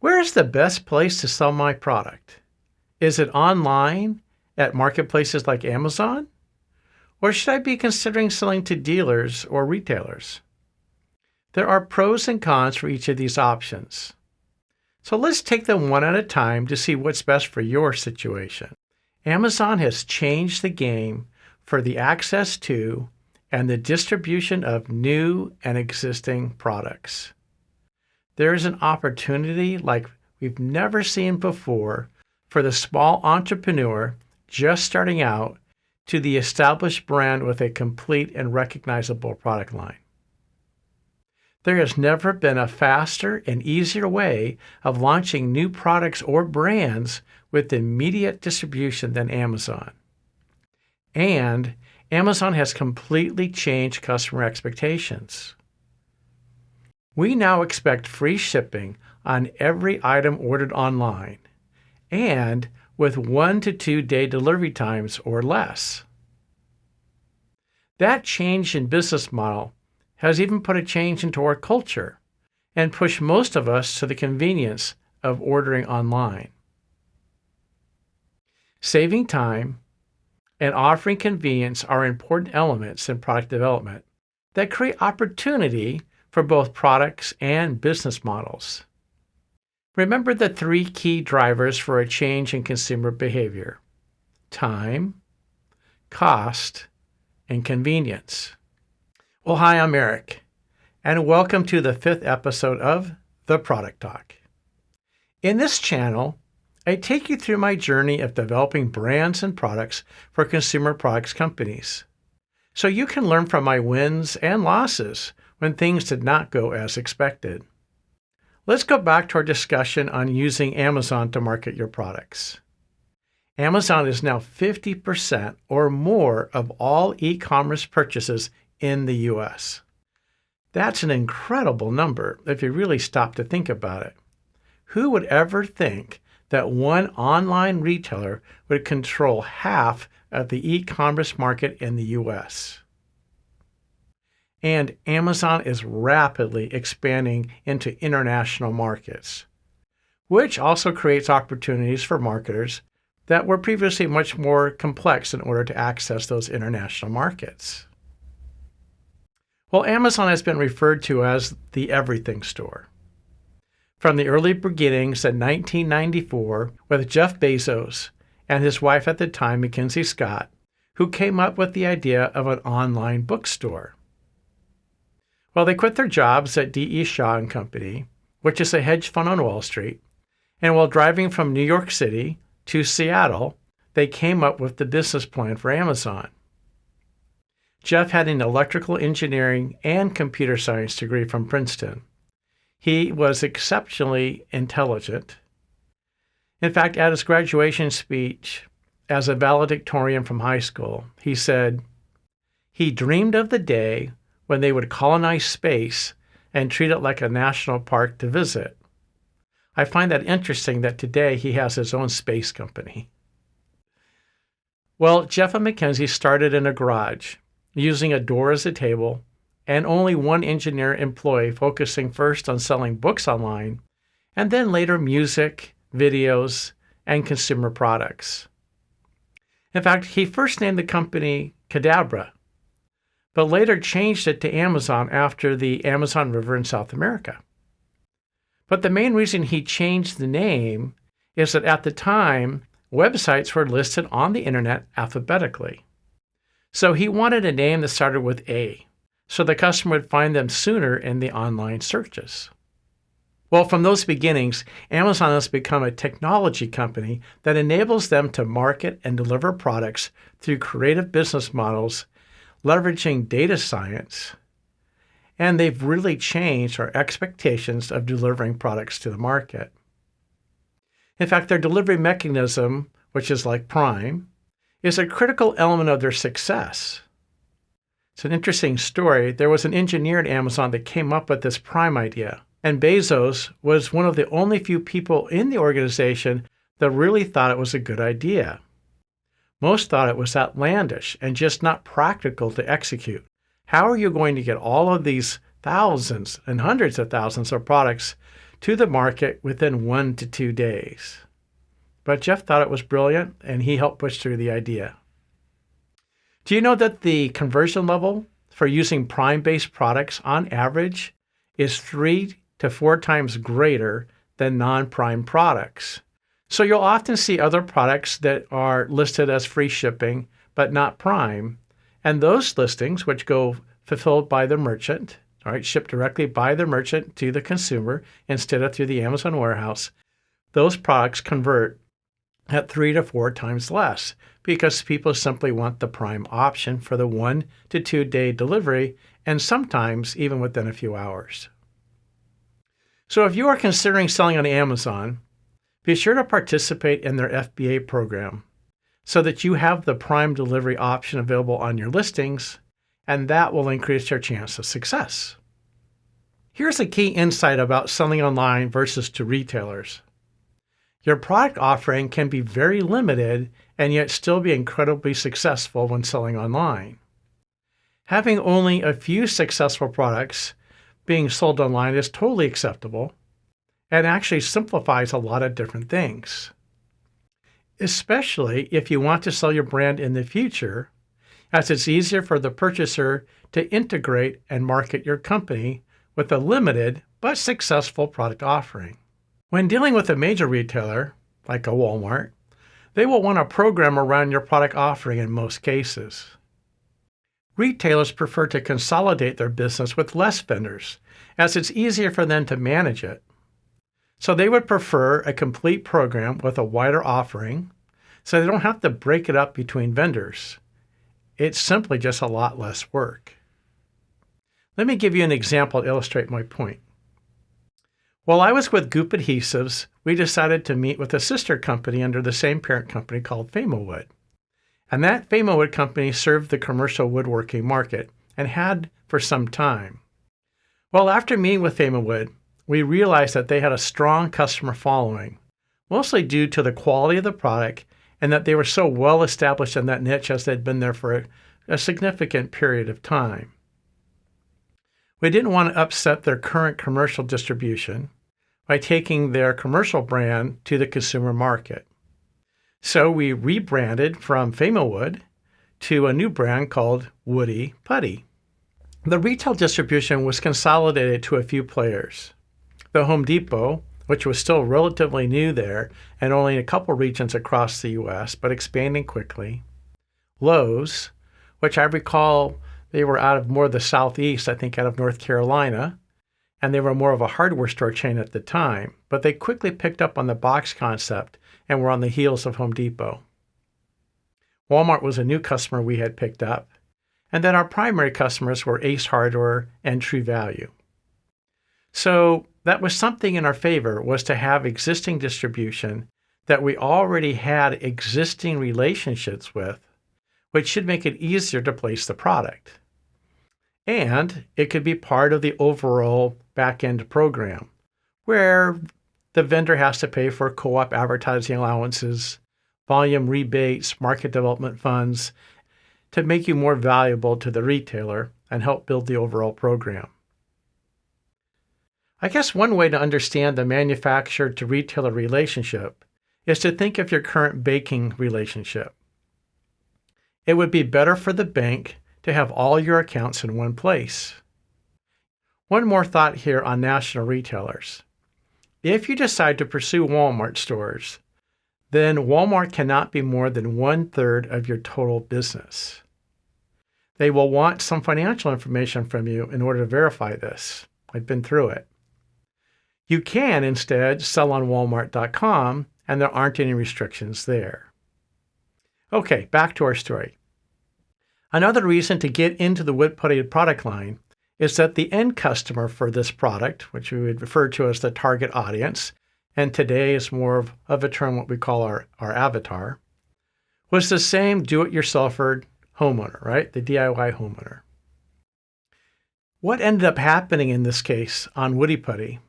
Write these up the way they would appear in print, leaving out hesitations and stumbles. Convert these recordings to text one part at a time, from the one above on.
Where is the best place to sell my product? Is it online at marketplaces like Amazon? Or should I be considering selling to dealers or retailers? There are pros and cons for each of these options. So let's take them one at a time to see what's best for your situation. Amazon has changed the game for the access to and the distribution of new and existing products. There is an opportunity like we've never seen before for the small entrepreneur just starting out to the established brand with a complete and recognizable product line. There has never been a faster and easier way of launching new products or brands with immediate distribution than Amazon. And Amazon has completely changed customer expectations. We now expect free shipping on every item ordered online and with 1 to 2 day delivery times or less. That change in business model has even put a change into our culture and pushed most of us to the convenience of ordering online. Saving time and offering convenience are important elements in product development that create opportunity for both products and business models. Remember the 3 key drivers for a change in consumer behavior: time, cost, and convenience. Well, hi, I'm Eric, and welcome to the 5th episode of The Product Talk. In this channel, I take you through my journey of developing brands and products for consumer products companies, so you can learn from my wins and losses when things did not go as expected. Let's go back to our discussion on using Amazon to market your products. Amazon is now 50% or more of all e-commerce purchases in the U.S. That's an incredible number if you really stop to think about it. Who would ever think that one online retailer would control half of the e-commerce market in the U.S.? And Amazon is rapidly expanding into international markets, which also creates opportunities for marketers that were previously much more complex in order to access those international markets. Well, Amazon has been referred to as the everything store. From the early beginnings in 1994 with Jeff Bezos and his wife at the time, Mackenzie Scott, who came up with the idea of an online bookstore. Well, they quit their jobs at D.E. Shaw and Company, which is a hedge fund on Wall Street, and while driving from New York City to Seattle, they came up with the business plan for Amazon. Jeff had an electrical engineering and computer science degree from Princeton. He was exceptionally intelligent. In fact, at his graduation speech as a valedictorian from high school, he said, he dreamed of the day when they would colonize space and treat it like a national park to visit. I find that interesting that today he has his own space company. Well, Jeff and Mackenzie started in a garage, using a door as a table, and only one engineer employee focusing first on selling books online, and then later music, videos, and consumer products. In fact, he first named the company Cadabra, but later changed it to Amazon after the Amazon River in South America. But the main reason he changed the name is that at the time, websites were listed on the internet alphabetically. So he wanted a name that started with A, so the customer would find them sooner in the online searches. Well, from those beginnings, Amazon has become a technology company that enables them to market and deliver products through creative business models, leveraging data science, and they've really changed our expectations of delivering products to the market. In fact, their delivery mechanism, which is like Prime, is a critical element of their success. It's an interesting story. There was an engineer at Amazon that came up with this Prime idea, and Bezos was one of the only few people in the organization that really thought it was a good idea. Most thought it was outlandish and just not practical to execute. How are you going to get all of these thousands and hundreds of thousands of products to the market within 1 to 2 days. But Jeff thought it was brilliant, and he helped push through the idea. Do you know that the conversion level for using Prime-based products on average is 3 to 4 times greater than non-Prime products? So you'll often see other products that are listed as free shipping, but not Prime. And those listings, which go fulfilled by the merchant, all right, shipped directly by the merchant to the consumer instead of through the Amazon warehouse, those products convert at 3 to 4 times less because people simply want the Prime option for the 1 to 2 day delivery, and sometimes even within a few hours. So if you are considering selling on Amazon, be sure to participate in their FBA program so that you have the Prime delivery option available on your listings, and that will increase your chance of success. Here's a key insight about selling online versus to retailers. Your product offering can be very limited and yet still be incredibly successful when selling online. Having only a few successful products being sold online is totally acceptable and actually simplifies a lot of different things, especially if you want to sell your brand in the future, as it's easier for the purchaser to integrate and market your company with a limited but successful product offering. When dealing with a major retailer, like a Walmart, they will want a program around your product offering in most cases. Retailers prefer to consolidate their business with less vendors, as it's easier for them to manage it. So they would prefer a complete program with a wider offering, so they don't have to break it up between vendors. It's simply just a lot less work. Let me give you an example to illustrate my point. While I was with Goop Adhesives, we decided to meet with a sister company under the same parent company called Famowood. And that Famowood company served the commercial woodworking market and had for some time. Well, after meeting with Famowood, we realized that they had a strong customer following, mostly due to the quality of the product and that they were so well established in that niche as they'd been there for a significant period of time. We didn't want to upset their current commercial distribution by taking their commercial brand to the consumer market. So we rebranded from Famowood to a new brand called Woody Putty. The retail distribution was consolidated to a few players. The Home Depot, which was still relatively new there and only in a couple regions across the U.S., but expanding quickly. Lowe's, which I recall they were out of more of the Southeast, I think out of North Carolina, and they were more of a hardware store chain at the time, but they quickly picked up on the box concept and were on the heels of Home Depot. Walmart was a new customer we had picked up, and then our primary customers were Ace Hardware and True Value. So that was something in our favor, was to have existing distribution that we already had existing relationships with, which should make it easier to place the product. And it could be part of the overall back-end program, where the vendor has to pay for co-op advertising allowances, volume rebates, market development funds, to make you more valuable to the retailer and help build the overall program. I guess one way to understand the manufacturer to retailer relationship is to think of your current banking relationship. It would be better for the bank to have all your accounts in one place. One more thought here on national retailers. If you decide to pursue Walmart stores, then Walmart cannot be more than 1/3 of your total business. They will want some financial information from you in order to verify this. I've been through it. You can instead sell on Walmart.com, and there aren't any restrictions there. Okay, back to our story. Another reason to get into the Wood Putty product line is that the end customer for this product, which we would refer to as the target audience, and today is more of a term what we call our avatar, was the same do-it-yourselfer homeowner, right? The DIY homeowner. What ended up happening in this case on Woody Putty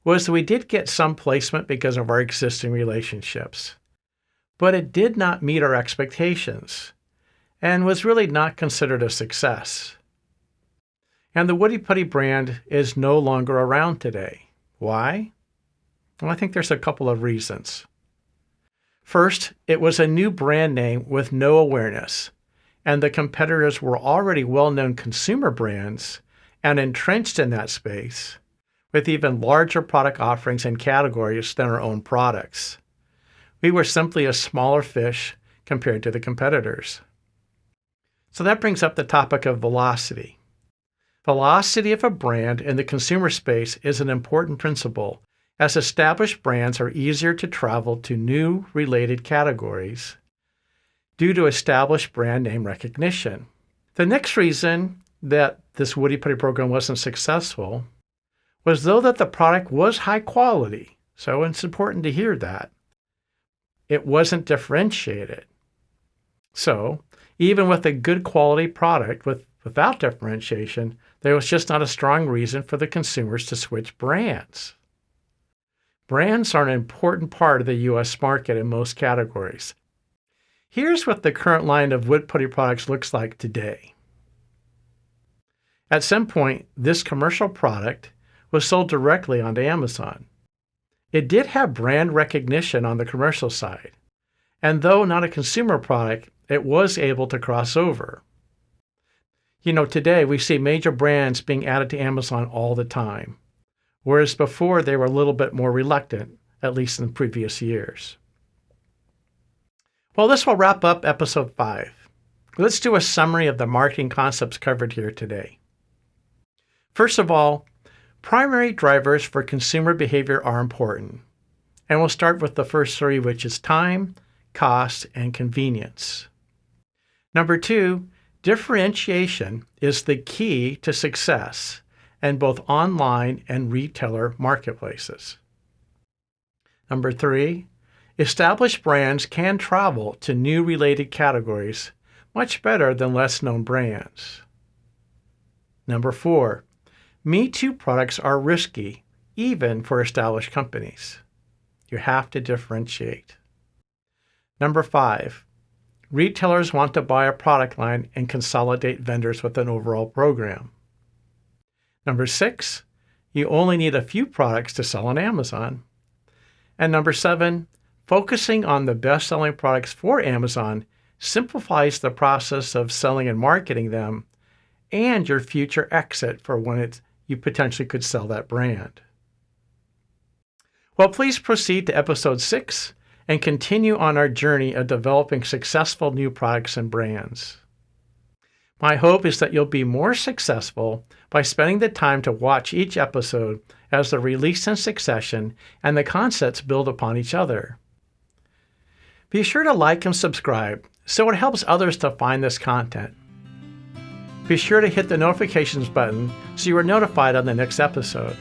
was that we did get some placement because of our existing relationships, but it did not meet our expectations and was really not considered a success. And the Woody Putty brand is no longer around today. Why? Well, I think there's a couple of reasons. First, it was a new brand name with no awareness, and the competitors were already well-known consumer brands and entrenched in that space, with even larger product offerings and categories than our own products. We were simply a smaller fish compared to the competitors. So that brings up the topic of velocity. Velocity of a brand in the consumer space is an important principle, as established brands are easier to travel to new related categories due to established brand name recognition. The next reason that this Woody Putty program wasn't successful was though that the product was high quality, so it's important to hear that, it wasn't differentiated. So even with a good quality product without differentiation, there was just not a strong reason for the consumers to switch brands. Brands are an important part of the U.S. market in most categories. Here's what the current line of Wood Putty products looks like today. At some point, this commercial product was sold directly onto Amazon. It did have brand recognition on the commercial side, and though not a consumer product, it was able to cross over. Today we see major brands being added to Amazon all the time, whereas before they were a little bit more reluctant, at least in previous years. Well, this will wrap up episode 5. Let's do a summary of the marketing concepts covered here today. First of all, primary drivers for consumer behavior are important, and we'll start with the first 3, which is time, cost, and convenience. Number 2, differentiation is the key to success in both online and retailer marketplaces. Number 3, established brands can travel to new related categories much better than less known brands. Number 4, Me Too products are risky, even for established companies. You have to differentiate. Number 5, retailers want to buy a product line and consolidate vendors with an overall program. Number 6, you only need a few products to sell on Amazon. And number 7, focusing on the best-selling products for Amazon simplifies the process of selling and marketing them and your future exit for when you potentially could sell that brand. Well, please proceed to episode 6 and continue on our journey of developing successful new products and brands. My hope is that you'll be more successful by spending the time to watch each episode as they're released in succession and the concepts build upon each other. Be sure to like and subscribe so it helps others to find this content. Be sure to hit the notifications button so you are notified on the next episode.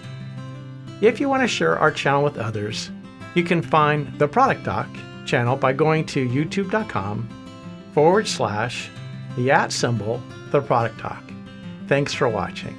If you want to share our channel with others, you can find the Product Doc channel by going to youtube.com/the @ The Product Doc. Thanks for watching.